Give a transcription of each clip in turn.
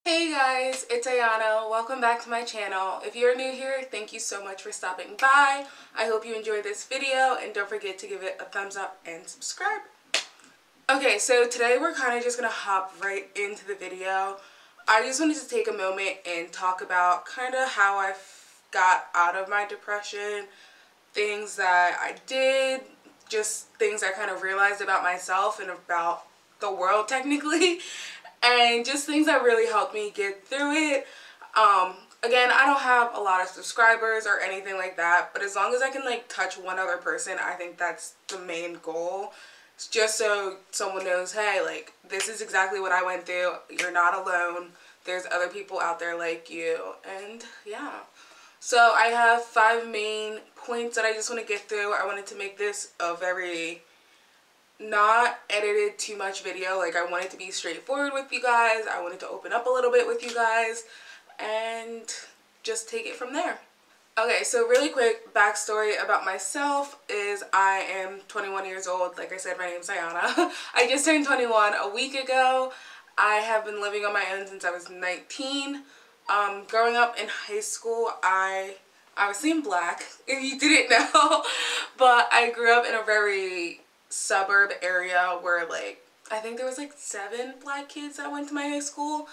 Hey guys, it's Ayana. Welcome back to my channel. If you're new here, thank you so much for stopping by. I hope you enjoyed this video and don't forget to give it a thumbs up and subscribe. Okay, so today we're kind of just going to hop right into the video. I just wanted to take a moment and talk about kind of how I got out of my depression, things that I did, just things I kind of realized about myself and about the world technically. And just things that really helped me get through it. Again, I don't have a lot of subscribers or anything like that, but as long as I can like touch one other person, I think that's the main goal. It's just so someone knows, hey, like this is exactly what I went through. You're not alone. There's other people out there like you. And yeah. So I have 5 main points that I just want to get through. I wanted to make this a very not edited too much video. Like I wanted to be straightforward with you guys. I wanted to open up a little bit with you guys and just take it from there. Okay, so really quick backstory about myself is I am 21 years old. Like I said, my name's Ayana. I just turned 21 a week ago. I have been living on my own since I was 19. Growing up in high school, I was seen black, if you didn't know, but I grew up in a very suburb area where like I think there was like 7 black kids that went to my high school,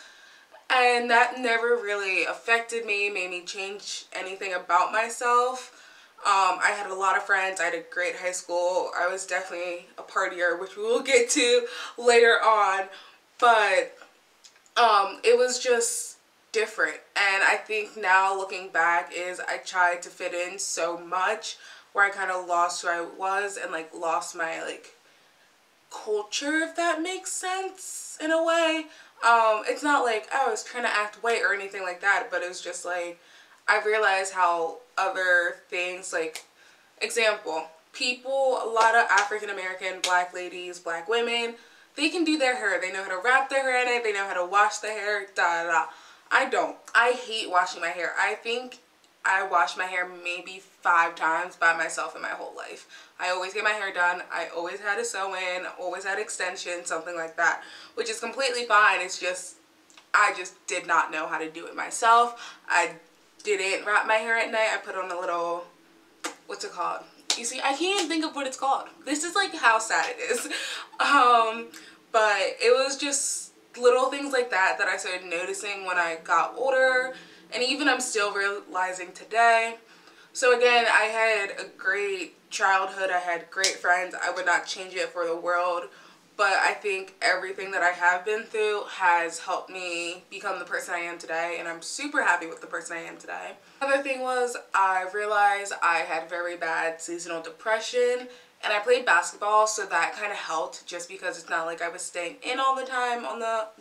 and that never really affected me, made me change anything about myself. I had a lot of friends. I had a great high school. I was definitely a partier, which we will get to later on, but it was just different. And I think now looking back is I tried to fit in so much where I kind of lost who I was and like lost my like culture, if that makes sense in a way. It's not like I was trying to act white or anything like that, but it was just like I realized how other things, like example, people, a lot of African American black ladies, black women, they can do their hair. They know how to wrap their hair in it. They know how to wash their hair, da da da. I don't. I hate washing my hair. I think I washed my hair maybe 5 times by myself in my whole life. I always get my hair done. I always had a sew-in, always had extensions, something like that, which is completely fine. It's just, I just did not know how to do it myself. I didn't wrap my hair at night. I put on a little, what's it called? You see, I can't even think of what it's called. This is like how sad it is. But it was just little things like that that I started noticing when I got older. And even I'm still realizing today. So again, I had a great childhood. I had great friends. I would not change it for the world. But I think everything that I have been through has helped me become the person I am today. And I'm super happy with the person I am today. Another thing was I realized I had very bad seasonal depression. And I played basketball, so that kind of helped just because it's not like I was staying in all the time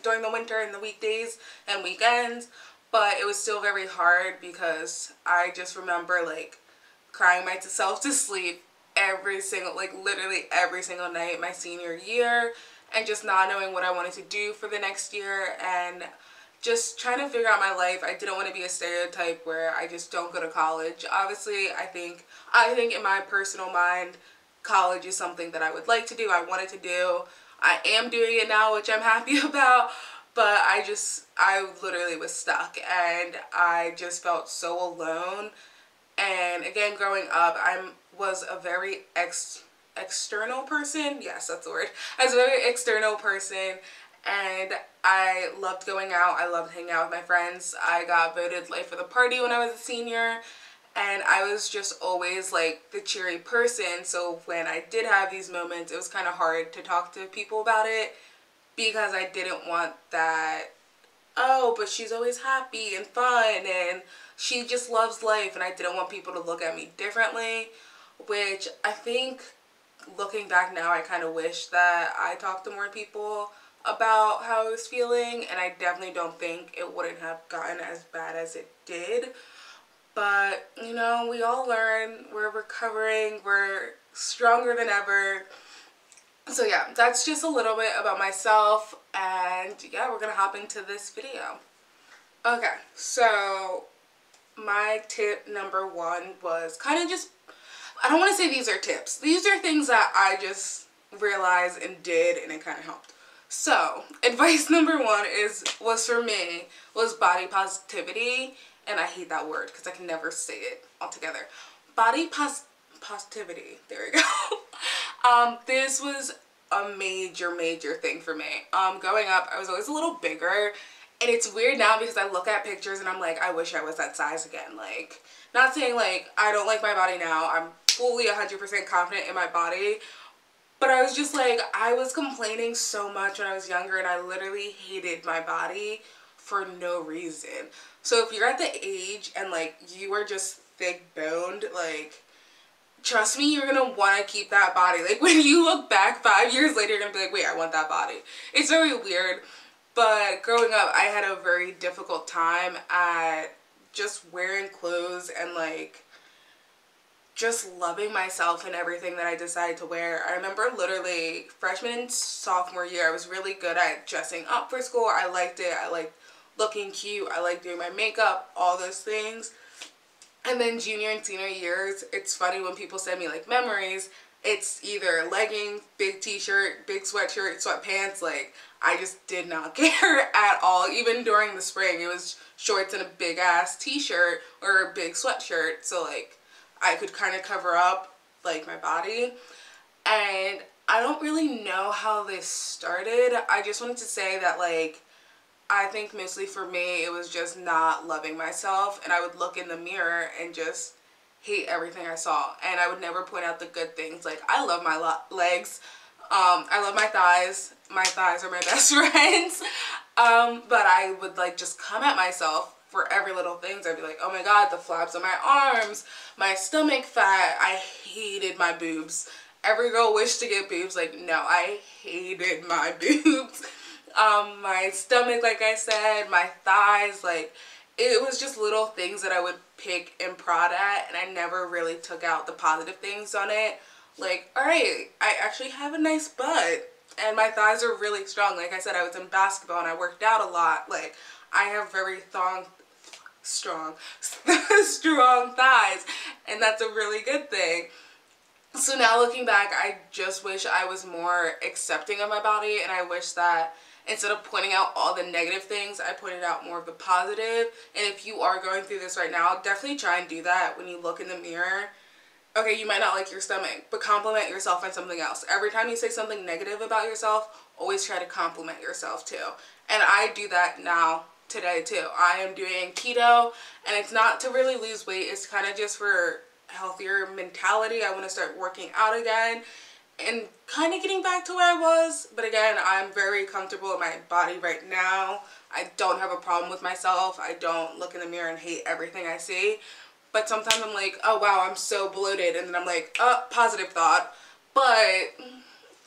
during the winter and the weekdays and weekends. But it was still very hard because I just remember like crying myself to sleep every single, like literally every single night my senior year, and just not knowing what I wanted to do for the next year and just trying to figure out my life. I didn't want to be a stereotype where I just don't go to college. Obviously, I think in my personal mind, college is something that I would like to do, I wanted to do. I am doing it now, which I'm happy about. But I literally was stuck and I just felt so alone. And again, growing up, I was a very external person. Yes, that's the word. I was a very external person and I loved going out. I loved hanging out with my friends. I got voted life of the party when I was a senior. And I was just always like the cheery person. So when I did have these moments, it was kind of hard to talk to people about it, because I didn't want that, oh, but she's always happy and fun and she just loves life, and I didn't want people to look at me differently, which I think looking back now I kind of wish that I talked to more people about how I was feeling, and I definitely don't think it wouldn't have gotten as bad as it did. But, you know, we all learn, we're recovering, we're stronger than ever. So yeah, that's just a little bit about myself, and yeah, we're gonna hop into this video. Okay, so my tip number 1 was kind of just, I don't want to say these are tips. These are things that I just realized and did, and it kind of helped. So, advice number one was for me, was body positivity. And I hate that word because I can never say it altogether. Positivity. There we go. This was a major thing for me. Growing up, I was always a little bigger. And it's weird now because I look at pictures and I'm like, I wish I was that size again. Like, not saying like I don't like my body now. I'm fully 100% confident in my body. But I was just like, I was complaining so much when I was younger and I literally hated my body for no reason. So if you're at the age and like you are just thick boned, like, trust me, you're gonna want to keep that body. Like when you look back 5 years later, you're gonna be like, wait, I want that body. It's very weird. But growing up, I had a very difficult time at just wearing clothes and like just loving myself and everything that I decided to wear. I remember literally freshman and sophomore year, I was really good at dressing up for school. I liked it. I liked looking cute. I liked doing my makeup, all those things. And then junior and senior years, it's funny when people send me like memories, it's either leggings, big t-shirt, big sweatshirt, sweatpants. Like, I just did not care at all. Even during the spring, it was shorts and a big ass t-shirt or a big sweatshirt. So like, I could kind of cover up like my body. And I don't really know how this started. I just wanted to say that like, I think mostly for me, it was just not loving myself. And I would look in the mirror and just hate everything I saw. And I would never point out the good things. Like, I love my legs. I love my thighs. My thighs are my best friends. But I would like just come at myself for every little things. I'd be like, oh my god, the flaps on my arms, my stomach fat. I hated my boobs. Every girl wished to get boobs. Like, no, I hated my boobs. My stomach, like I said, my thighs, like, it was just little things that I would pick and prod at, and I never really took out the positive things on it. Like, alright, I actually have a nice butt, and my thighs are really strong. Like I said, I was in basketball and I worked out a lot. Like, I have very strong thighs, and that's a really good thing. So now looking back, I just wish I was more accepting of my body, and I wish that instead of pointing out all the negative things, I pointed out more of the positive. And if you are going through this right now, definitely try and do that when you look in the mirror. Okay, you might not like your stomach, but compliment yourself on something else. Every time you say something negative about yourself, always try to compliment yourself too. And I do that now, today too. I am doing keto, and it's not to really lose weight. It's kind of just for healthier mentality. I want to start working out again and kind of getting back to where I was. But again, I'm very comfortable in my body right now. I don't have a problem with myself. I don't look in the mirror and hate everything I see. But sometimes I'm like, oh wow, I'm so bloated. And then I'm like, oh, positive thought. But,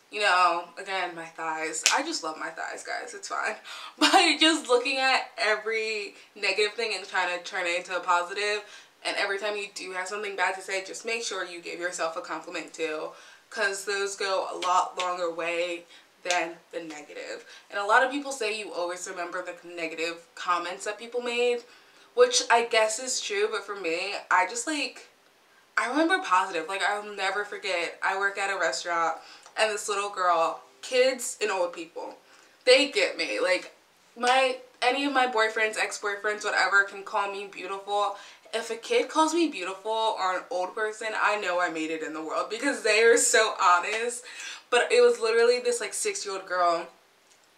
you know, again, my thighs. I just love my thighs, guys. It's fine. But just looking at every negative thing and trying to turn it into a positive. And every time you do have something bad to say, just make sure you give yourself a compliment too. Because those go a lot longer way than the negative. And a lot of people say you always remember the negative comments that people made, which I guess is true. But for me, I just like, I remember positive. Like, I'll never forget, I work at a restaurant and this little girl, kids and old people, they get me. Like, any of my boyfriends, ex-boyfriends, whatever, can call me beautiful. If a kid calls me beautiful or an old person, I know I made it in the world because they are so honest. But it was literally this like 6-year-old girl,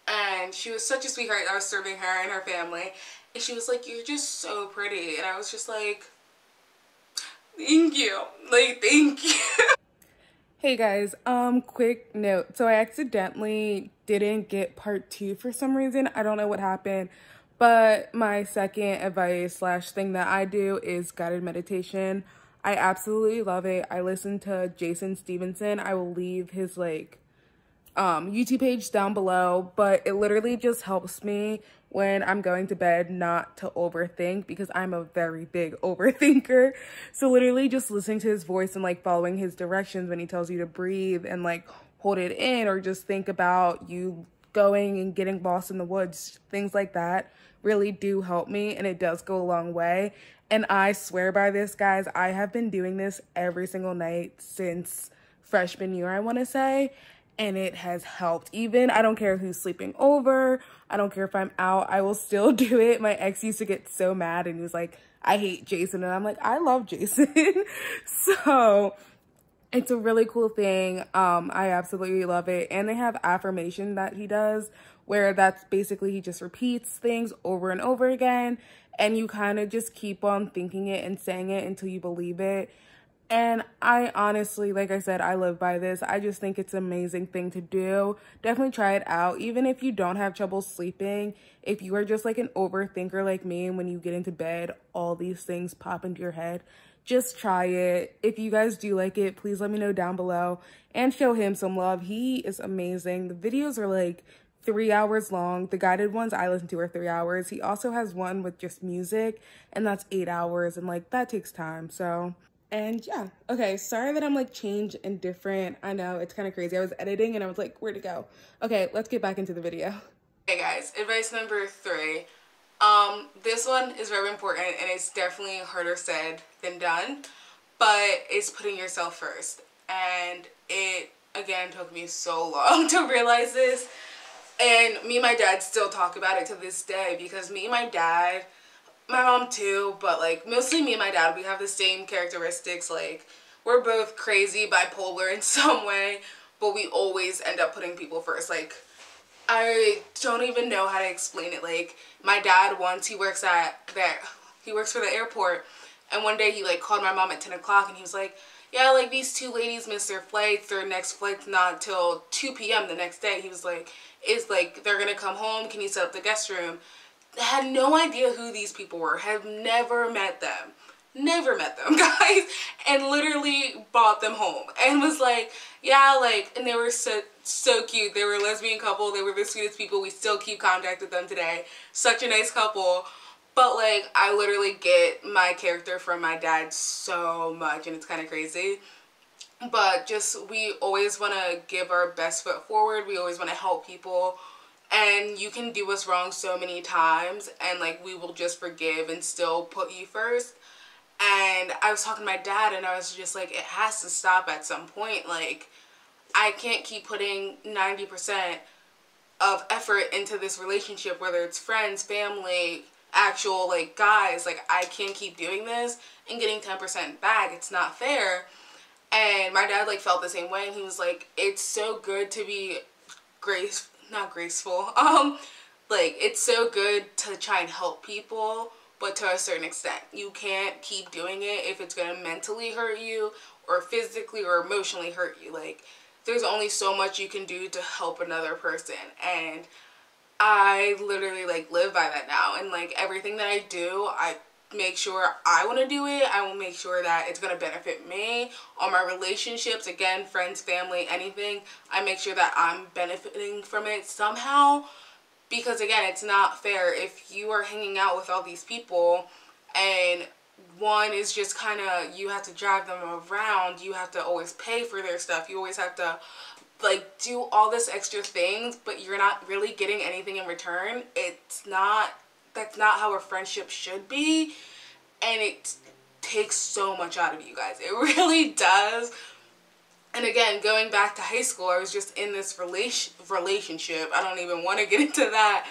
and she was such a sweetheart. I was serving her and her family, and she was like, you're just so pretty. And I was just like, thank you. Like, thank you. Hey guys, quick note. So I accidentally didn't get part 2 for some reason. I don't know what happened. But my second advice / thing that I do is guided meditation. I absolutely love it. I listen to Jason Stevenson. I will leave his like YouTube page down below, but it literally just helps me when I'm going to bed not to overthink, because I'm a very big overthinker. So literally just listening to his voice and like following his directions when he tells you to breathe and like hold it in, or just think about you going and getting lost in the woods, things like that really do help me, and it does go a long way. And I swear by this, guys. I have been doing this every single night since freshman year, I want to say, and it has helped. Even, I don't care who's sleeping over, I don't care if I'm out, I will still do it. My ex used to get so mad and he was like, I hate Jason, and I'm like, I love Jason. So it's a really cool thing. I absolutely love it. And they have affirmation that he does, where that's basically he just repeats things over and over again, and you kind of just keep on thinking it and saying it until you believe it. And I honestly, like I said, I live by this. I just think it's an amazing thing to do. Definitely try it out. Even if you don't have trouble sleeping, if you are just like an overthinker like me, and when you get into bed, all these things pop into your head, just try it. If you guys do like it, please let me know down below and show him some love. He is amazing. The videos are like 3 hours long. The guided ones I listen to are 3 hours. He also has one with just music, and that's 8 hours, and like that takes time. So, and yeah, okay, sorry that I'm like changed and different. I know, it's kind of crazy. I was editing and I was like, where'd it go? Okay, let's get back into the video. Hey guys, advice number 3. This one is very important, and it's definitely harder said than done, but it's putting yourself first. And it, again, took me so long to realize this. And me and my dad still talk about it to this day, because me and my dad, my mom too, but like mostly me and my dad, we have the same characteristics. Like, we're both crazy, bipolar in some way, but we always end up putting people first. Like, I don't even know how to explain it. Like, my dad once, he works for the airport, and one day he like called my mom at 10 o'clock and he was like, yeah, like these 2 ladies missed their flights. Their next flight's not till 2 p.m. the next day. He was like, they're gonna come home, can you set up the guest room? I had no idea who these people were. Have never met them. Never met them, guys. And literally brought them home. And was like, yeah, like, and they were so cute. They were a lesbian couple. They were the sweetest people. We still keep contact with them today. Such a nice couple. But like, I literally get my character from my dad so much, and it's kind of crazy. But just, we always want to give our best foot forward. We always want to help people. And you can do us wrong so many times, and like, we will just forgive and still put you first. And I was talking to my dad, and I was just like, it has to stop at some point. Like, I can't keep putting 90% of effort into this relationship, whether it's friends, family, actual like guys. Like, I can't keep doing this and getting 10% back. It's not fair. And my dad like felt the same way, and he was like, it's so good to be not graceful. Like, it's so good to try and help people, but to a certain extent. You can't keep doing it if it's gonna mentally hurt you, or physically or emotionally hurt you. Like, there's only so much you can do to help another person. And I literally like live by that now. And like, everything that I do, I make sure I want to do it. I will make sure that it's going to benefit me, all my relationships, again, friends, family, anything. I make sure that I'm benefiting from it somehow, because again, it's not fair if you are hanging out with all these people and one is just kind of, you have to drive them around, you have to always pay for their stuff, you always have to like do all this extra things, but you're not really getting anything in return. That's not how a friendship should be, and it takes so much out of you guys. It really does. And again, going back to high school, I was just in this relationship. I don't even want to get into that,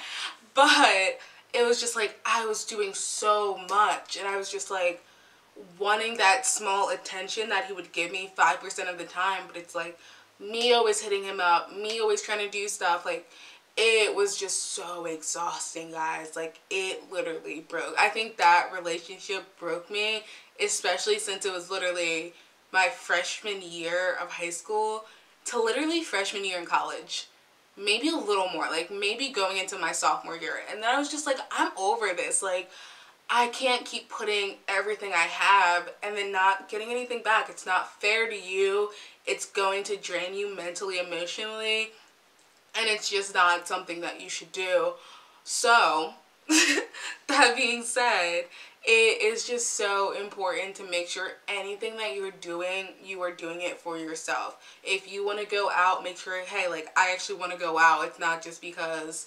but it was just like, I was doing so much, and I was just like wanting that small attention that he would give me 5% of the time, but it's like me always hitting him up, me always trying to do stuff. Like, it was just so exhausting, guys. Like, it literally broke. I think that relationship broke me, especially since it was literally my freshman year of high school to literally freshman year in college. Maybe a little more, like maybe going into my sophomore year. And then I was just like, I'm over this. Like, I can't keep putting everything I have and then not getting anything back. It's not fair to you. It's going to drain you mentally, emotionally. And it's just not something that you should do. So, that being said, it is just so important to make sure anything that you're doing, you are doing it for yourself. If you want to go out, make sure, hey, like, I actually want to go out. It's not just because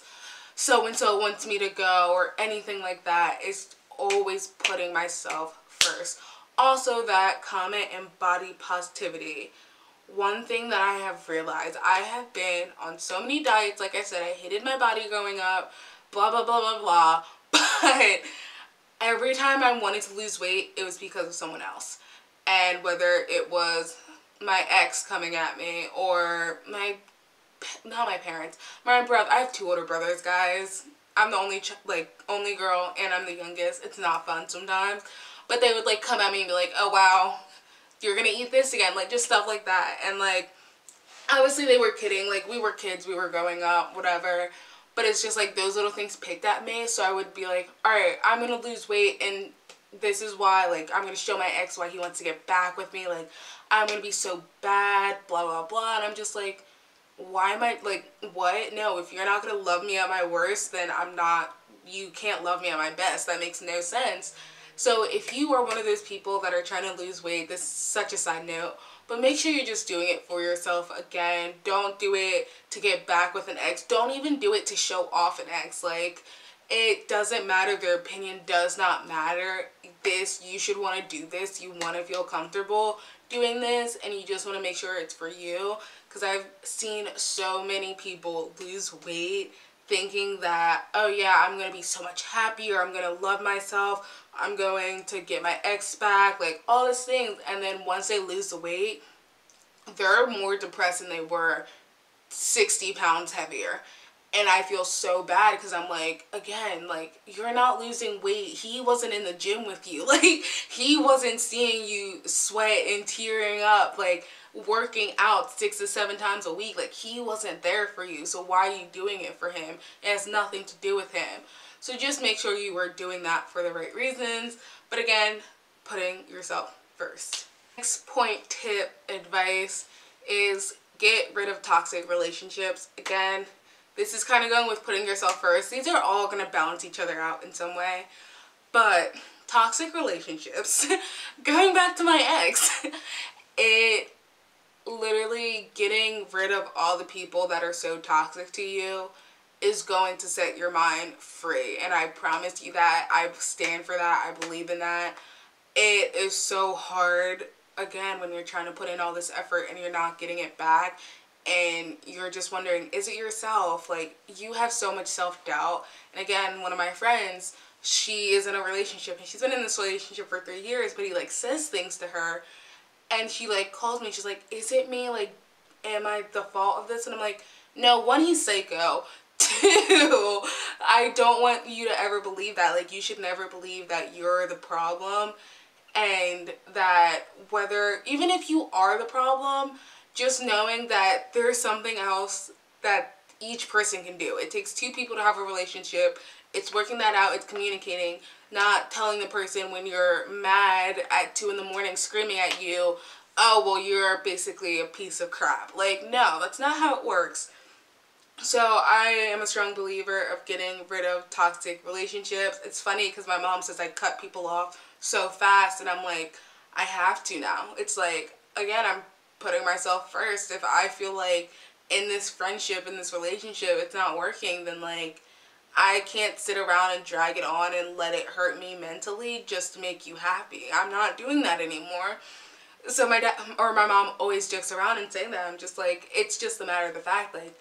so-and-so wants me to go or anything like that. It's always putting myself first. Also, that comment and body positivity. one thing that I have realized, I have been on so many diets. Like I said, I hated my body growing up, blah, blah, blah, blah, blah. But every time I wanted to lose weight, it was because of someone else. And whether it was my ex coming at me or not my parents, my brother. I have two older brothers, guys. I'm the only girl, and I'm the youngest. It's not fun sometimes. But they would, like, come at me and be like, oh, wow, you're gonna eat this again. Like, just stuff like that. And, like, obviously they were kidding. Like, we were kids. We were growing up, whatever. But it's just, like, those little things picked at me. So I would be like, all right, I'm gonna lose weight, and this is why, like, I'm gonna show my ex why he wants to get back with me. Like, I'm gonna be so bad, blah, blah, blah. And I'm just like, why am I, like, what? No, if you're not gonna love me at my worst, then you can't love me at my best. That makes no sense. So if you are one of those people that are trying to lose weight, this is such a side note, but make sure you're just doing it for yourself. Again, don't do it to get back with an ex. Don't even do it to show off an ex. Like, it doesn't matter. Their opinion does not matter. You should want to do this. You want to feel comfortable doing this, and you just want to make sure it's for you. Because I've seen so many people lose weight thinking that, oh yeah, I'm going to be so much happier, I'm going to love myself, I'm going to get my ex back, like all these things. And then once they lose the weight, they're more depressed than they were 60 pounds heavier. And I feel so bad because I'm like, again, like, you're not losing weight. He wasn't in the gym with you. Like, he wasn't seeing you sweat and tearing up, like, working out 6 to 7 times a week. Like, he wasn't there for you. So why are you doing it for him? It has nothing to do with him. So just make sure you are doing that for the right reasons. But again, putting yourself first. Next point, tip, advice is get rid of toxic relationships. Again, this is kind of going with putting yourself first. These are all going to balance each other out in some way. But toxic relationships, going back to my ex, it literally getting rid of all the people that are so toxic to you is going to set your mind free. And I promise you that. I stand for that. I believe in that. It is so hard, again, when you're trying to put in all this effort and you're not getting it back. And you're just wondering, is it yourself? Like, you have so much self-doubt. And again, one of my friends, she is in a relationship, and she's been in this relationship for 3 years, but he, like, says things to her, and she, like, calls me, she's like, is it me? Like, am I the fault of this? And I'm like, no, one, he's psycho. Two, I don't want you to ever believe that. Like, you should never believe that you're the problem, and that even if you are the problem, just knowing that there's something else that each person can do. It takes 2 people to have a relationship. It's working that out. It's communicating. Not telling the person when you're mad at 2 in the morning screaming at you, oh, well, you're basically a piece of crap. Like, no, that's not how it works. So I am a strong believer of getting rid of toxic relationships. It's funny because my mom says I cut people off so fast, and I'm like, I have to now. It's like, again, I'm putting myself first. If I feel like in this friendship, in this relationship, it's not working, then, like, I can't sit around and drag it on and let it hurt me mentally just to make you happy. I'm not doing that anymore. So my dad or my mom always jokes around and saying that. I'm just like, it's just a matter of the fact, like,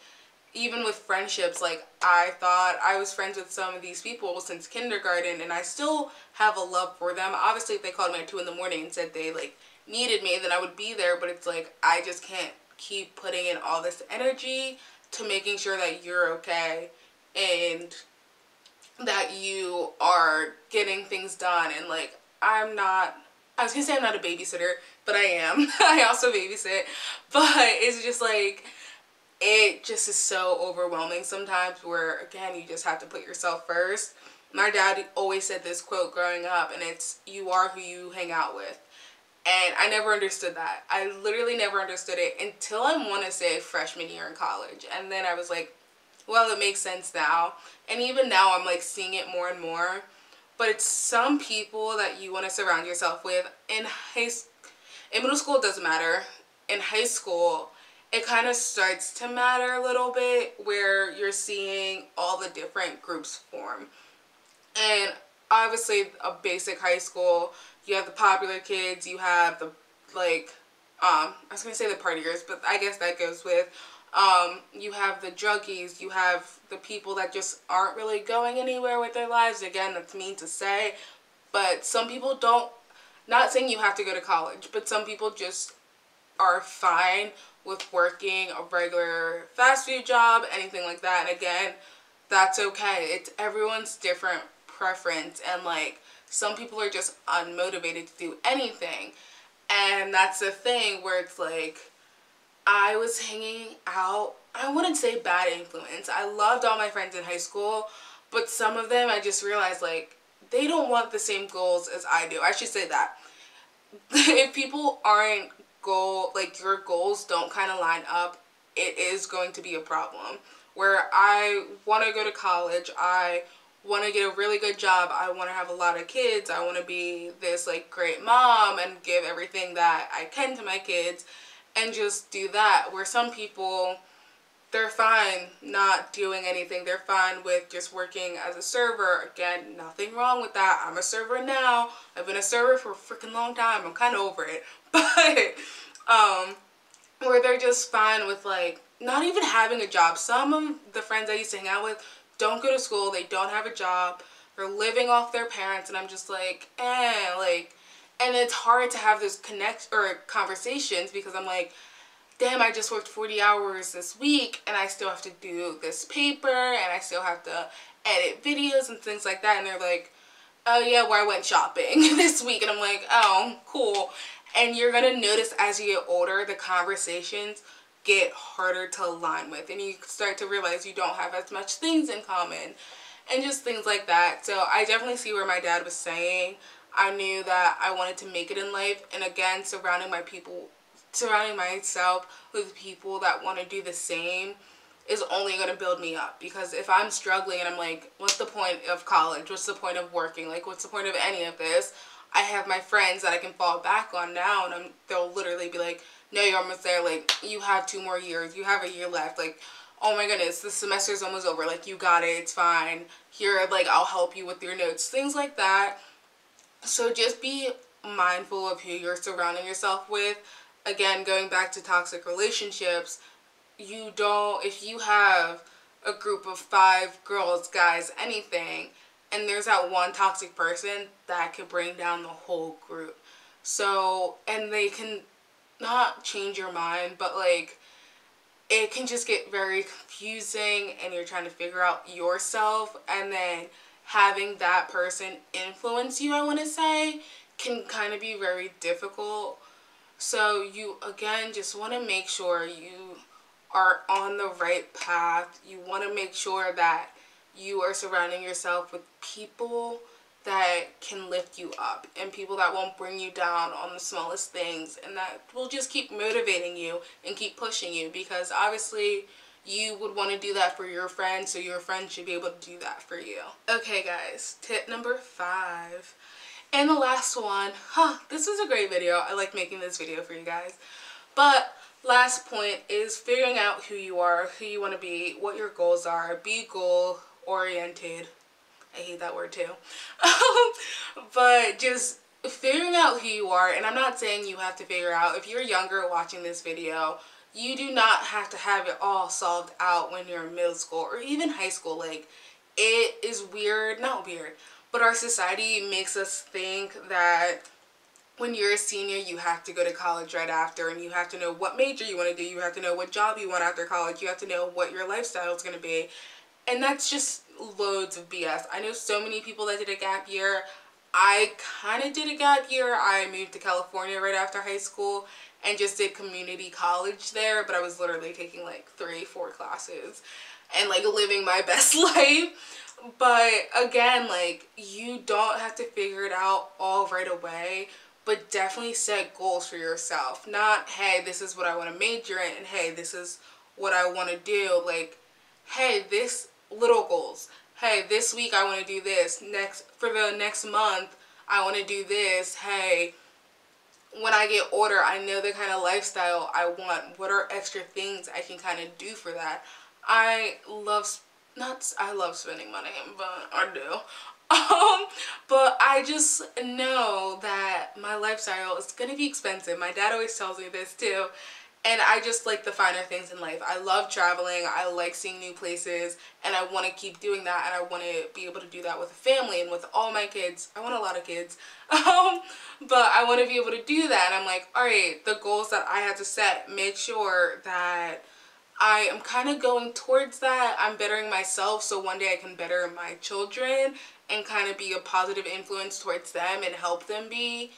even with friendships, like, I thought I was friends with some of these people since kindergarten, and I still have a love for them. Obviously, if they called me at 2 in the morning and said they, like, needed me, then I would be there, but it's like, I just can't keep putting in all this energy to making sure that you're okay and that you are getting things done. And, like, I was gonna say I'm not a babysitter, but I am. I also babysit, but it's just like, it just is so overwhelming sometimes where, again, you just have to put yourself first. My dad always said this quote growing up, and it's, you are who you hang out with. And I never understood that. I literally never understood it until I want to say freshman year in college. And then I was like, well, it makes sense now. And even now I'm, like, seeing it more and more. But it's some people that you want to surround yourself with. In middle school, it doesn't matter. In high school, it kind of starts to matter a little bit, where you're seeing all the different groups form. And obviously, a basic high school, you have the popular kids, you have the, like, I was going to say the partiers, but I guess that goes with, you have the druggies, you have the people that just aren't really going anywhere with their lives. Again, that's mean to say, but some people don't, not saying you have to go to college, but some people just are fine with working a regular fast food job, anything like that. And again, that's okay. It's everyone's different preference, and like some people are just unmotivated to do anything. And that's the thing where it's like, I was hanging out, I wouldn't say bad influence. I loved all my friends in high school, but some of them I just realized like they don't want the same goals as I do. I should say that. If people aren't like your goals don't kind of line up, it is going to be a problem. Where I want to go to college, I want to get a really good job, I want to have a lot of kids, I want to be this like great mom and give everything that I can to my kids and just do that. Where some people, they're fine not doing anything. They're fine with just working as a server. Again, nothing wrong with that. I'm a server now. I've been a server for a freaking long time. I'm kind of over it. But where they're just fine with like not even having a job. Some of the friends I used to hang out with don't go to school. They don't have a job. They're living off their parents, and I'm just like, like, and it's hard to have those conversations because I'm like, damn, I just worked 40 hours this week and I still have to do this paper and I still have to edit videos and things like that. And they're like, oh yeah, well, I went shopping this week. And I'm like, oh, cool. And you're going to notice as you get older, the conversations get harder to align with. And you start to realize you don't have as much things in common and just things like that. So I definitely see where my dad was saying. I knew that I wanted to make it in life. And again, surrounding myself with people that want to do the same is only going to build me up. Because if I'm struggling and I'm like, what's the point of college? What's the point of working? Like, what's the point of any of this? I have my friends that I can fall back on now, and they'll literally be like, no, you're almost there. Like, you have 2 more years. You have a year left. Like, oh my goodness, the semester's almost over. Like, you got it. It's fine. Here, like, I'll help you with your notes. Things like that. So just be mindful of who you're surrounding yourself with. Again, going back to toxic relationships, if you have a group of 5 girls, guys, anything, and there's that one toxic person, that could bring down the whole group. So, and they can not change your mind, but like, it can just get very confusing and you're trying to figure out yourself, and then having that person influence you, I want to say, can kind of be very difficult. So you, again, just want to make sure you are on the right path. You want to make sure that you are surrounding yourself with people that can lift you up and people that won't bring you down on the smallest things, and that will just keep motivating you and keep pushing you, because obviously you would want to do that for your friends, so your friends should be able to do that for you. Okay guys, tip number 5. And the last one, this was a great video. I like making this video for you guys. But last point is figuring out who you are, who you want to be, what your goals are. Be goal oriented. I hate that word too. But just figuring out who you are. And I'm not saying you have to figure out, if you're younger watching this video, you do not have to have it all solved out when you're in middle school or even high school. Like, it is weird, not weird, but our society makes us think that when you're a senior, you have to go to college right after, and you have to know what major you want to do. You have to know what job you want after college. You have to know what your lifestyle is going to be. And that's just loads of BS. I know so many people that did a gap year. I kind of did a gap year. I moved to California right after high school and just did community college there, but I was literally taking like 3-4 classes and like living my best life. But again, like, you don't have to figure it out all right away, but definitely set goals for yourself. Not, hey, this is what I want to major in, and hey, this is what I want to do. Like, hey, this little goals. Hey, this week I want to do this. For the next month, I want to do this. Hey, when I get older, I know the kind of lifestyle I want. What are extra things I can kind of do for that? I love spending money, but I do. But I just know that my lifestyle is gonna be expensive. My dad always tells me this too. And I just like the finer things in life. I love traveling. I like seeing new places. And I want to keep doing that. And I want to be able to do that with a family and with all my kids. I want a lot of kids. But I want to be able to do that. And I'm like, all right, the goals that I have to set, make sure that I am kind of going towards that. I'm bettering myself so one day I can better my children and kind of be a positive influence towards them and help them be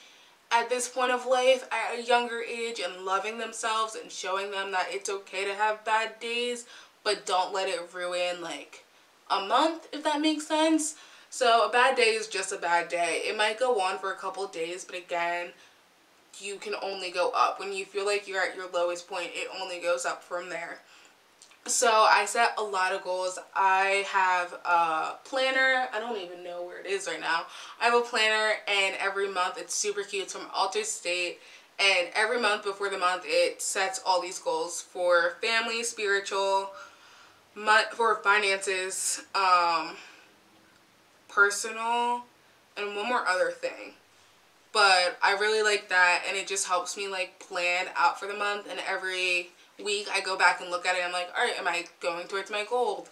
at this point of life at a younger age and loving themselves and showing them that it's okay to have bad days, but don't let it ruin like a month, if that makes sense. So a bad day is just a bad day. It might go on for a couple days, but again, you can only go up. When you feel like you're at your lowest point, it only goes up from there. So I set a lot of goals. I have a planner. I don't even know where it is right now. I have a planner, and every month it's super cute. It's from Altered State, and every month before the month it sets all these goals for family, spiritual, for finances, personal, and one more other thing. But I really like that, and it just helps me like plan out for the month. And every week I go back and look at it. I'm like, all right, am I going towards my goal?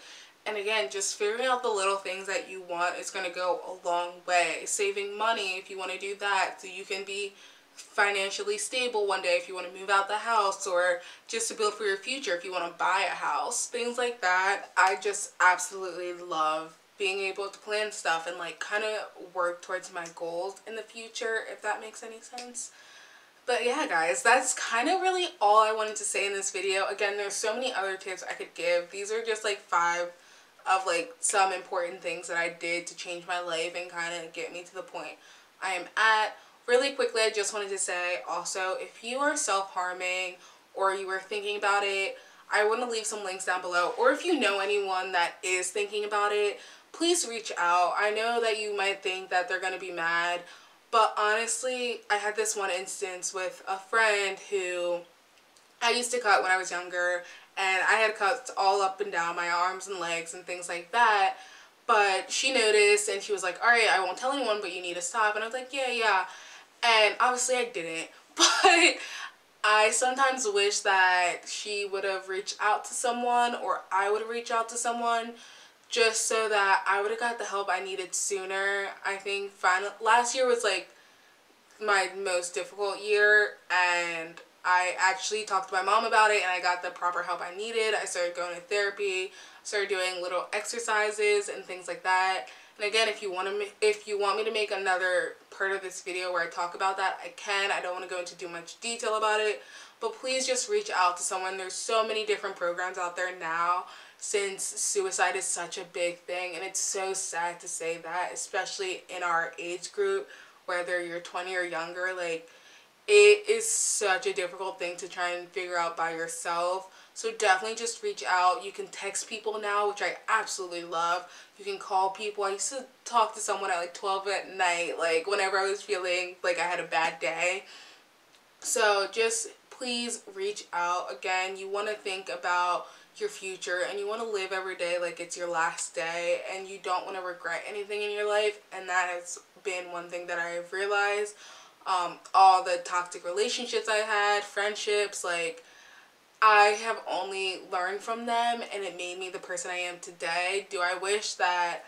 And again, just figuring out the little things that you want is going to go a long way. Saving money if you want to do that, so you can be financially stable one day if you want to move out the house, or just to build for your future if you want to buy a house, things like that. I just absolutely love being able to plan stuff and like kind of work towards my goals in the future, if that makes any sense. But yeah, guys, that's kind of really all I wanted to say in this video. Again, there's so many other tips I could give. These are just like 5 of like some important things that I did to change my life and kind of get me to the point I am at. Really quickly, I just wanted to say also, if you are self-harming or you were thinking about it, I want to leave some links down below. Or if you know anyone that is thinking about it, please reach out. I know that you might think that they're going to be mad, but honestly, I had this one instance with a friend who I used to cut when I was younger, and I had cuts all up and down my arms and legs and things like that. But she noticed, and she was like, all right, I won't tell anyone, but you need to stop. And I was like, yeah. And obviously I didn't, but I sometimes wish that she would have reached out to someone, or I would have reached out to someone, just so that I would have got the help I needed sooner. I think last year was like my most difficult year, and I actually talked to my mom about it, and I got the proper help I needed. I started going to therapy, started doing little exercises and things like that. And again, if you want me to make another part of this video where I talk about that, I can. I don't want to go into too much detail about it, but please just reach out to someone. There's so many different programs out there now, since suicide is such a big thing, and it's so sad to say that, especially in our age group, whether you're 20 or younger. Like, it is such a difficult thing to try and figure out by yourself. So definitely just reach out. You can text people now, which I absolutely love. You can call people. I used to talk to someone at like 12 at night, like whenever I was feeling like I had a bad day. So just please reach out. Again, you want to think about your future, and you want to live every day like it's your last day, and you don't want to regret anything in your life. And that has been one thing that I have realized. All the toxic relationships I had, friendships, like, I have only learned from them, and it made me the person I am today. Do I wish that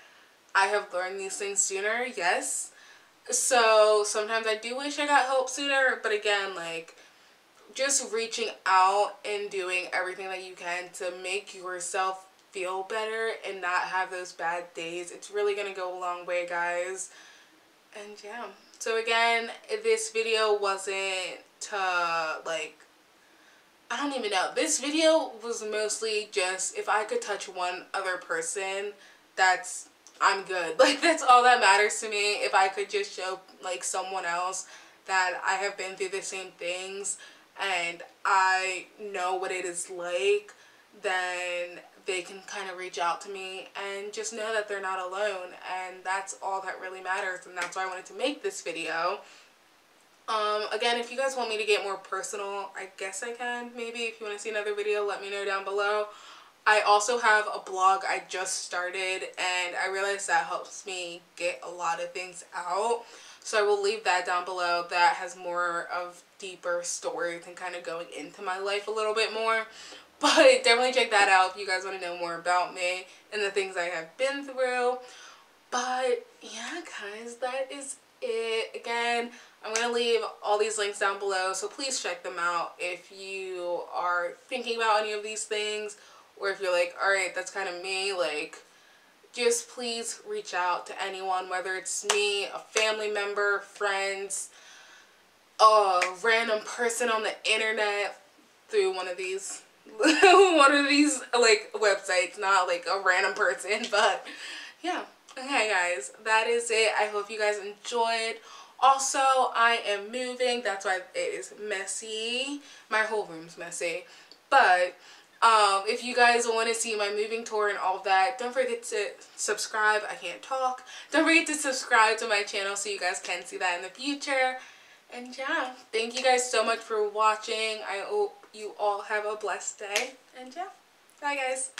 I have learned these things sooner? Yes. So sometimes I do wish I got help sooner, but again, like, just reaching out and doing everything that you can to make yourself feel better and not have those bad days, it's really gonna go a long way, guys. And yeah, so again, this video wasn't to like, I don't even know, this video was mostly just if I could touch one other person, I'm good. Like, that's all that matters to me. If I could just show like someone else that I have been through the same things and I know what it is like, then they can kind of reach out to me and just know that they're not alone. And that's all that really matters, and that's why I wanted to make this video. Again, if you guys want me to get more personal, I guess I can. Maybe if you want to see another video, let me know down below. I also have a blog I just started, and I realized that helps me get a lot of things out. So I will leave that down below. That has more of deeper stories and kind of going into my life a little bit more. But definitely check that out if you guys want to know more about me and the things I have been through. But yeah, guys, that is it. Again, I'm going to leave all these links down below, so please check them out if you are thinking about any of these things, or if you're like, alright, that's kind of me, like, just please reach out to anyone, whether it's me, a family member, friends, a random person on the internet, through one of these like websites, not like a random person. But yeah, okay guys, that is it. I hope you guys enjoyed. Also, I am moving, that's why it is messy. My whole room's messy. But if you guys want to see my moving tour and all of that, don't forget to subscribe. I can't talk. Don't forget to subscribe to my channel so you guys can see that in the future. And yeah, thank you guys so much for watching. I hope you all have a blessed day. And yeah, bye guys.